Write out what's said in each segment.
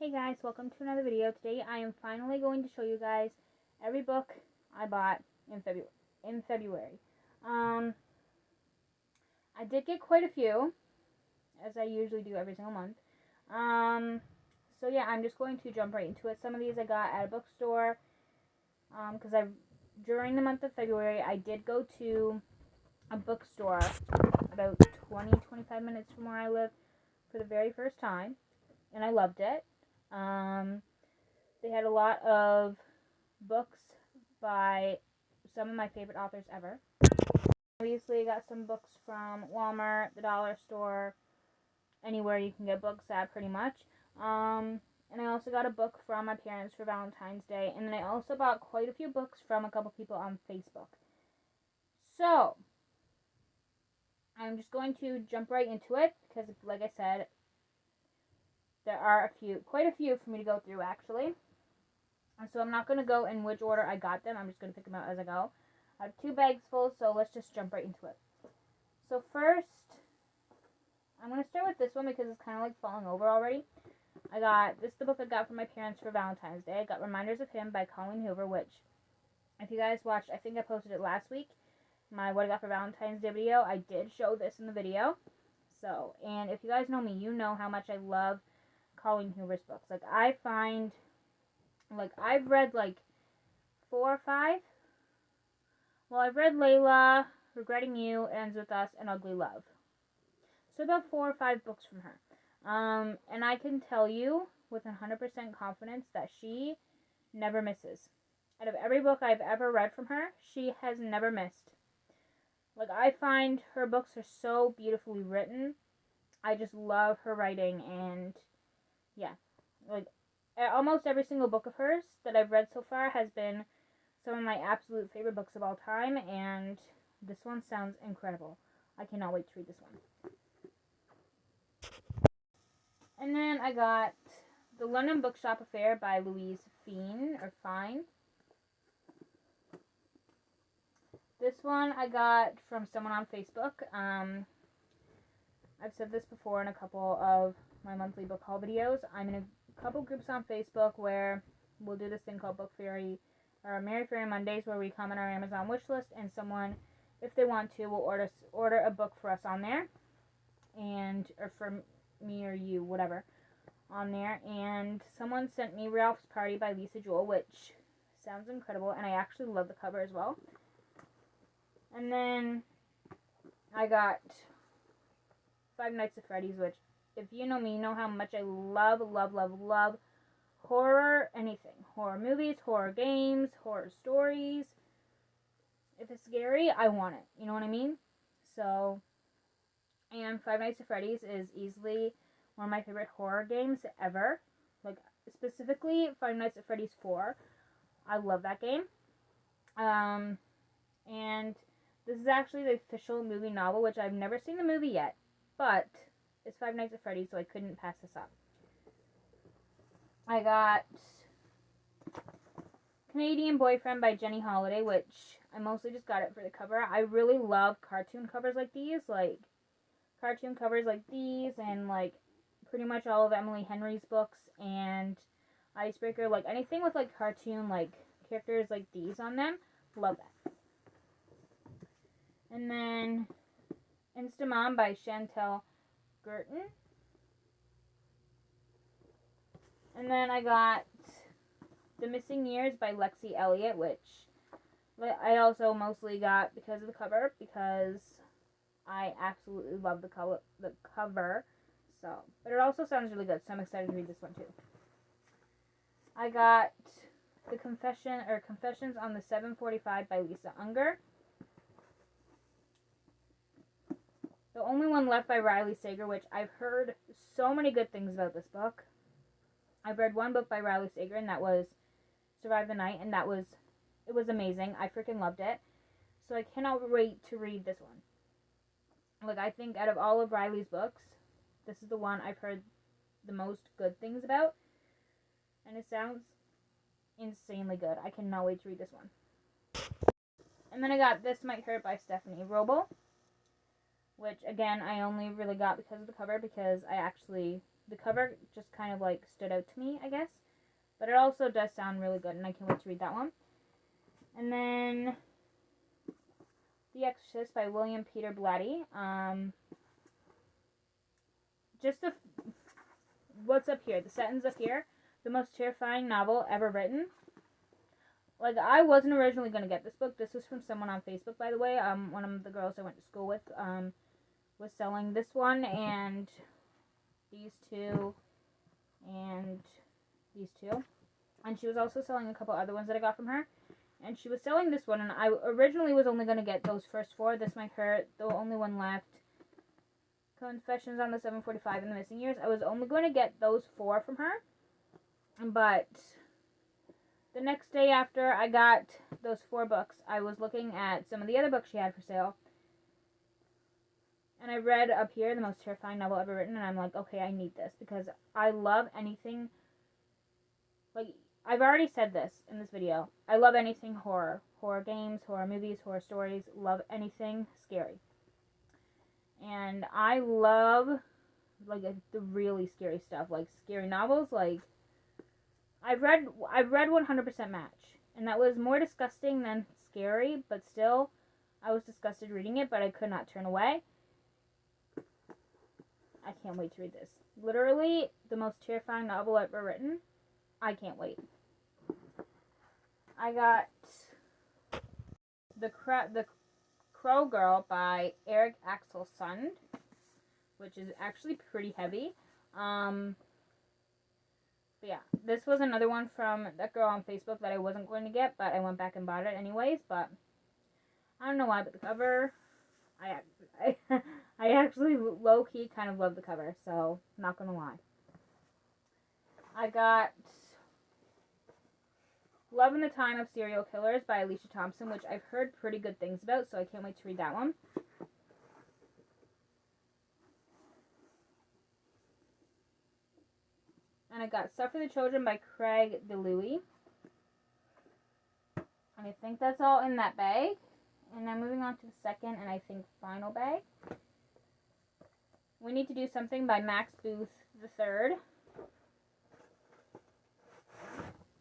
Hey guys, welcome to another video. Today I am finally going to show you guys every book I bought in February. I did get quite a few, as I usually do every single month. So yeah, I'm just going to jump right into it. Some of these I got at a bookstore, because during the month of February I did go to a bookstore about 20-25 minutes from where I live for the very first time, and I loved it. They had a lot of books by some of my favorite authors ever. Obviously, I got some books from Walmart, the dollar store, anywhere you can get books at pretty much. And I also got a book from my parents for Valentine's Day. And then I also bought quite a few books from a couple people on Facebook. So, I'm just going to jump right into it because, like I said, there are quite a few for me to go through actually. And so I'm not going to go in which order I got them. I'm just going to pick them out as I go. I have 2 bags full, so let's just jump right into it. So first, I'm going to start with this one because it's kind of like falling over already. This is the book I got from my parents for Valentine's Day. I got Reminders of Him by Colleen Hoover, which, if you guys watched, I think I posted it last week, my What I Got for Valentine's Day video. I did show this in the video. So, and if you guys know me, you know how much I love Colleen Hoover's books. Like, I've read 4 or 5. Well, I've read Layla, Regretting You, Ends With Us, and Ugly Love. So about 4 or 5 books from her. And I can tell you with 100% confidence that she never misses. Out of every book I've ever read from her, she has never missed. Like, I find her books are so beautifully written. I just love her writing, and yeah, like, almost every single book of hers that I've read so far has been some of my absolute favorite books of all time, and this one sounds incredible. I cannot wait to read this one. And then I got The London Bookshop Affair by Louise Fine. This one I got from someone on Facebook. I've said this before in a couple of my monthly book haul videos. I'm in a couple groups on Facebook where we'll do this thing called Book Fairy or Mary Fairy Mondays, where we comment our Amazon wish list, and someone, if they want to, will order a book for us on there, or for me or you, whatever, on there. And someone sent me Ralph's Party by Lisa Jewell, which sounds incredible, and I actually love the cover as well. And then I got Five Nights at Freddy's, which, if you know me, you know how much I love horror, anything. Horror movies, horror games, horror stories. If it's scary, I want it. You know what I mean? So, and Five Nights at Freddy's is easily one of my favorite horror games ever. Like, specifically Five Nights at Freddy's 4. I love that game. And this is actually the official movie novel, which I've never seen the movie yet. But it's Five Nights at Freddy's, so I couldn't pass this up. I got Canadian Boyfriend by Jenny Holiday, which I mostly just got it for the cover. I really love cartoon covers like these, and like pretty much all of Emily Henry's books and Icebreaker, like anything with like cartoon like characters like these on them. Love that. And then Instamom by Chantel Gurton. And then I got The Missing Years by Lexi Elliott, which I also mostly got because of the cover, because I absolutely love the cover. So, but it also sounds really good, so I'm excited to read this one too. I got Confessions on the 745 by Lisa Unger. The Only One Left by Riley Sager, which I've heard so many good things about this book. I've read one book by Riley Sager, and that was Survive the Night, and it was amazing. I freaking loved it. So I cannot wait to read this one. Like, I think out of all of Riley's books, this is the one I've heard the most good things about. And it sounds insanely good. I cannot wait to read this one. And then I got This Might Hurt by Stephanie Roble, which, again, I only really got because of the cover, because I actually the cover just kind of like stood out to me, I guess. But it also does sound really good, and I can't wait to read that one. And then The Exorcist by William Peter Blatty. Just what's up here, the sentence up here, the most terrifying novel ever written. Like, I wasn't originally going to get this book. This was from someone on Facebook, by the way. One of the girls I went to school with was selling this one, and these two, and these two. And she was also selling a couple other ones that I got from her. And she was selling this one, and I originally was only going to get those first 4. This Might Hurt, the only one left. Confessions on the 745 and the Missing Years. I was only going to get those 4 from her. But the next day after I got those 4 books, I was looking at some of the other books she had for sale. And I read up here, the most terrifying novel ever written, and I'm like, okay, I need this. Because I love anything, like, I've already said this in this video. I love anything horror. Horror games, horror movies, horror stories. Love anything scary. And I love, like, the really scary stuff. Like, scary novels. Like, I've read 100% Match. And that was more disgusting than scary. But still, I was disgusted reading it. But I could not turn away. I can't wait to read this. Literally, the most terrifying novel ever written. I can't wait. I got the Crow Girl by Eric Axel Sund, which is actually pretty heavy. But yeah, this was another one from that girl on Facebook that I wasn't going to get, but I went back and bought it anyways. But I don't know why, but the cover, I actually low-key kind of love the cover, so I'm not gonna lie. I got Love in the Time of Serial Killers by Alicia Thompson, which I've heard pretty good things about, so I can't wait to read that one. And I got Stuff for the Children by Craig DeLuey. And I think that's all in that bag. And now moving on to the second and I think final bag. We Need to Do Something by Max Booth III.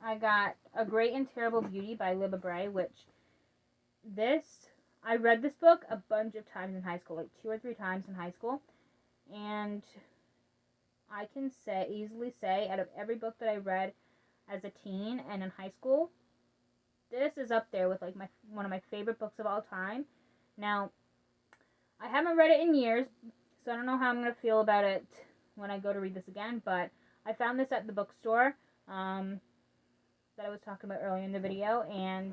I got A Great and Terrible Beauty by Libba Bray, which I read this book a bunch of times in high school, like 2 or 3 times in high school. And I can easily say, out of every book that I read as a teen and in high school, this is up there with like one of my favorite books of all time. Now, I haven't read it in years, so I don't know how I'm going to feel about it when I go to read this again, but I found this at the bookstore that I was talking about earlier in the video, and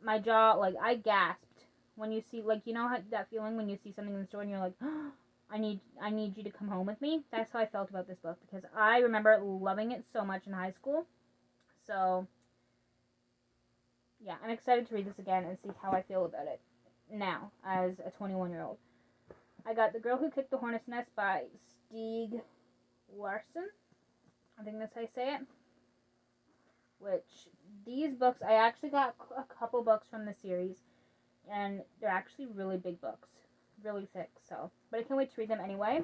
my jaw, like, I gasped when you see, like, you know how that feeling when you see something in the store and you're like, oh, I need you to come home with me? That's how I felt about this book, because I remember loving it so much in high school. So yeah, I'm excited to read this again and see how I feel about it now as a 21-year-old. I got The Girl Who Kicked the Hornet's Nest by Stieg Larsson. I think that's how you say it. Which, these books, I actually got a couple books from the series, and they're actually really big books. Really thick, so. But I can't wait to read them anyway.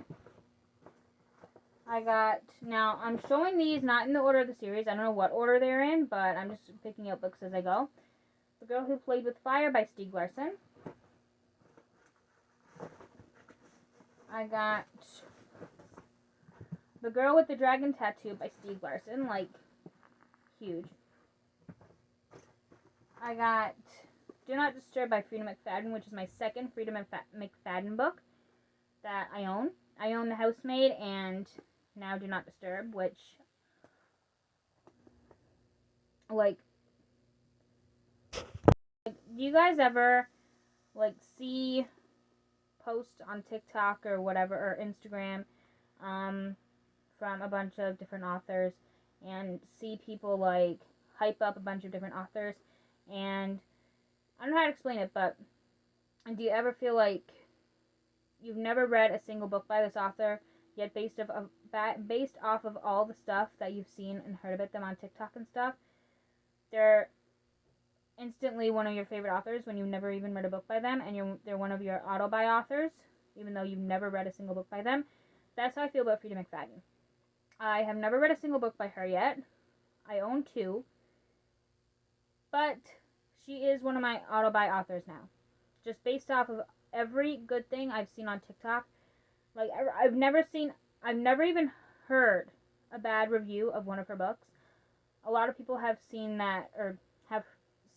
Now, I'm showing these not in the order of the series. I don't know what order they're in, but I'm just picking out books as I go. The Girl Who Played with Fire by Stieg Larsson. I got The Girl with the Dragon Tattoo by Stieg Larsson, like, huge. I got Do Not Disturb by Frida McFadden, which is my second Frida McFadden book that I own. I own The Housemaid and now Do Not Disturb, which, like, do you guys ever, like, see posts on TikTok or whatever, or Instagram, from a bunch of different authors, and see people, like, hype up a bunch of different authors, and I don't know how to explain it, but do you ever feel like you've never read a single book by this author, yet based off of all the stuff that you've seen and heard about them on TikTok and stuff, they're instantly one of your favorite authors when you've never even read a book by them, and they're one of your auto-buy authors, even though you've never read a single book by them. that's how I feel about Frida McFadden. I have never read a single book by her yet. I own 2. But she is one of my auto-buy authors now. Just based off of every good thing I've seen on TikTok. Like, I've never even heard a bad review of one of her books. A lot of people have seen that, or have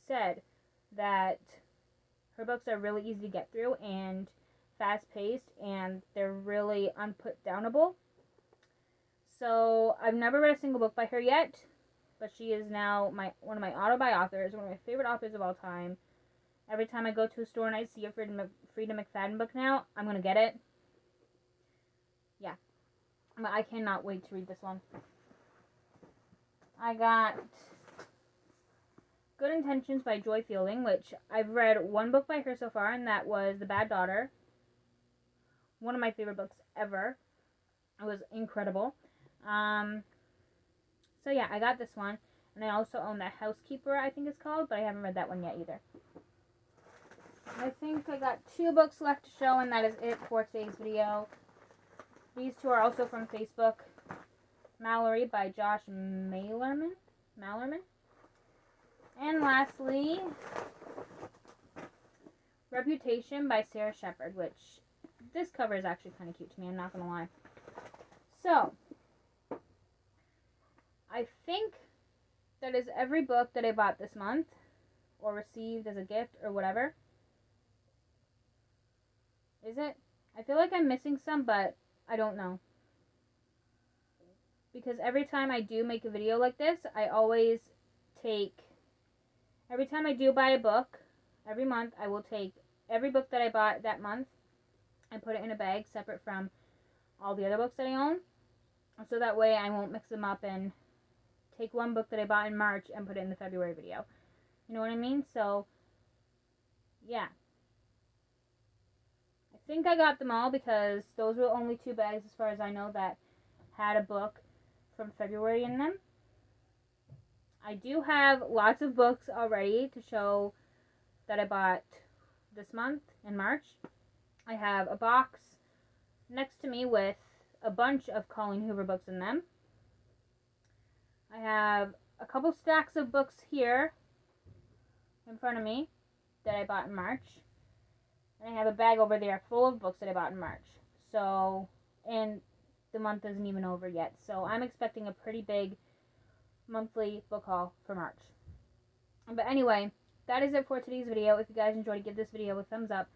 said that her books are really easy to get through and fast-paced, and they're really unput-downable. So, I've never read a single book by her yet, but she is now one of my auto-buy authors, one of my favorite authors of all time. Every time I go to a store and I see a Frida McFadden book now, I'm going to get it. Yeah. I cannot wait to read this one. I got Good Intentions by Joy Fielding, which I've read one book by her so far, and that was The Bad Daughter. One of my favorite books ever. It was incredible. So yeah, I got this one. And I also own The Housekeeper, I think it's called, but I haven't read that one yet either. I think I got 2 books left to show, and that is it for today's video. These 2 are also from Facebook. Mallory by Josh Malerman. And lastly, Reputation by Sarah Shepard, which this cover is actually kind of cute to me, I'm not going to lie. So, I think that is every book that I bought this month, or received as a gift, or whatever. Is it? I feel like I'm missing some, but I don't know. Because every time I do make a video like this, I always take, every time I do buy a book, every month, I will take every book that I bought that month and put it in a bag separate from all the other books that I own. So that way I won't mix them up and take one book that I bought in March and put it in the February video. You know what I mean? So, yeah. I think I got them all because those were only 2 bags as far as I know that had a book from February in them. I do have lots of books already to show that I bought this month in March. I have a box next to me with a bunch of Colleen Hoover books in them. I have a couple stacks of books here in front of me that I bought in March. And I have a bag over there full of books that I bought in March. So, and the month isn't even over yet. So I'm expecting a pretty big monthly book haul for March. But anyway, that is it for today's video. If you guys enjoyed, give this video a thumbs up.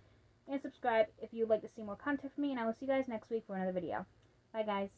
And subscribe if you'd like to see more content from me. And I will see you guys next week for another video. Bye guys.